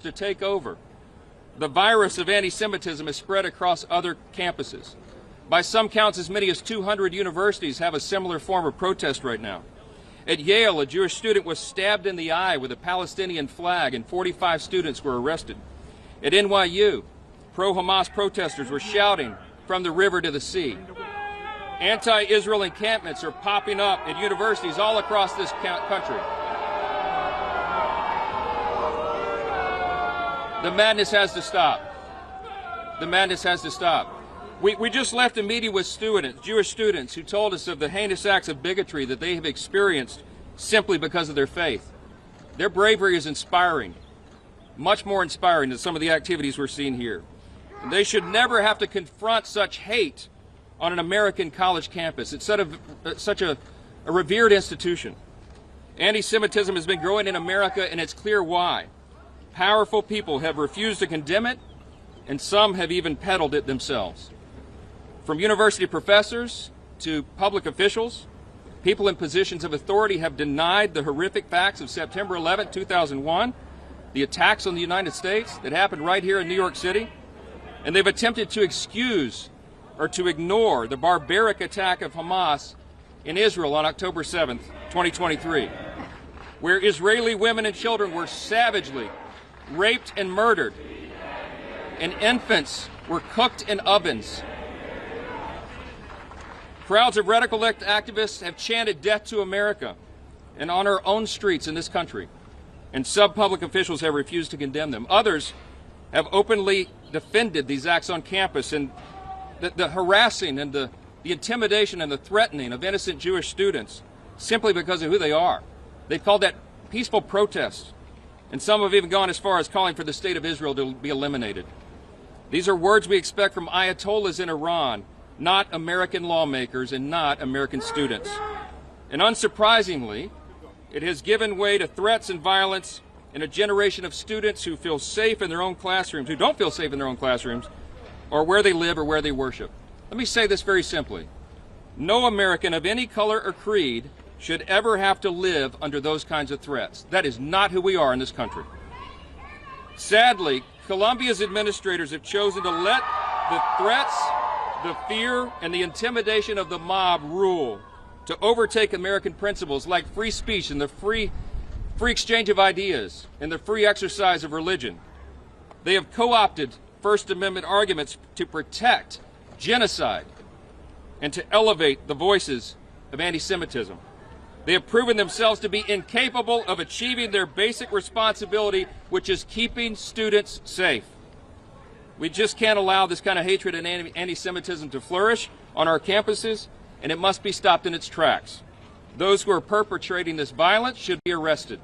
to take over. The virus of anti-Semitism has spread across other campuses. By some counts, as many as 200 universities have a similar form of protest right now. At Yale, a Jewish student was stabbed in the eye with a Palestinian flag and 45 students were arrested. At NYU, pro-Hamas protesters were shouting from the river to the sea. Anti-Israel encampments are popping up at universities all across this country. The madness has to stop. The madness has to stop. We just left a meeting with students, Jewish students, who told us of the heinous acts of bigotry that they have experienced simply because of their faith. Their bravery is inspiring, much more inspiring than some of the activities we're seeing here. And they should never have to confront such hate on an American college campus. It's such a revered institution. Anti-Semitism has been growing in America, and it's clear why. Powerful people have refused to condemn it, and some have even peddled it themselves. From university professors to public officials, people in positions of authority have denied the horrific facts of September 11, 2001, the attacks on the United States that happened right here in New York City, and they've attempted to excuse or to ignore the barbaric attack of Hamas in Israel on October 7, 2023, where Israeli women and children were savagely raped and murdered, and infants were cooked in ovens. Crowds of radical activists have chanted death to America and on our own streets in this country, and some public officials have refused to condemn them. Others have openly defended these acts on campus and the harassing and the intimidation and the threatening of innocent Jewish students simply because of who they are. They've called that peaceful protest, and some have even gone as far as calling for the state of Israel to be eliminated. These are words we expect from ayatollahs in Iran, not American lawmakers and not American students. And unsurprisingly, it has given way to threats and violence in a generation of students who feel safe in their own classrooms, who don't feel safe in their own classrooms, or where they live or where they worship. Let me say this very simply. No American of any color or creed should ever have to live under those kinds of threats. That is not who we are in this country. Sadly, Columbia's administrators have chosen to let the threats, the fear, and the intimidation of the mob rule, to overtake American principles like free speech and the free exchange of ideas and the free exercise of religion. They have co-opted First Amendment arguments to protect genocide and to elevate the voices of anti-Semitism. They have proven themselves to be incapable of achieving their basic responsibility, which is keeping students safe. We just can't allow this kind of hatred and anti-Semitism to flourish on our campuses, and it must be stopped in its tracks. Those who are perpetrating this violence should be arrested.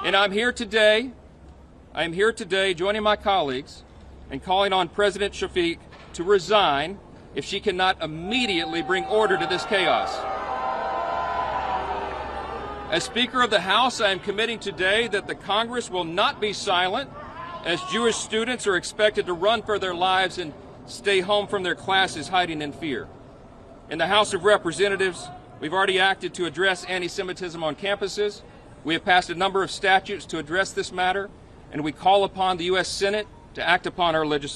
And I'm here today joining my colleagues and calling on President Shafiq to resign if she cannot immediately bring order to this chaos. As Speaker of the House, I am committing today that the Congress will not be silent as Jewish students are expected to run for their lives and stay home from their classes hiding in fear. In the House of Representatives, we've already acted to address anti-Semitism on campuses. We have passed a number of statutes to address this matter, and we call upon the U.S. Senate to act upon our legislation.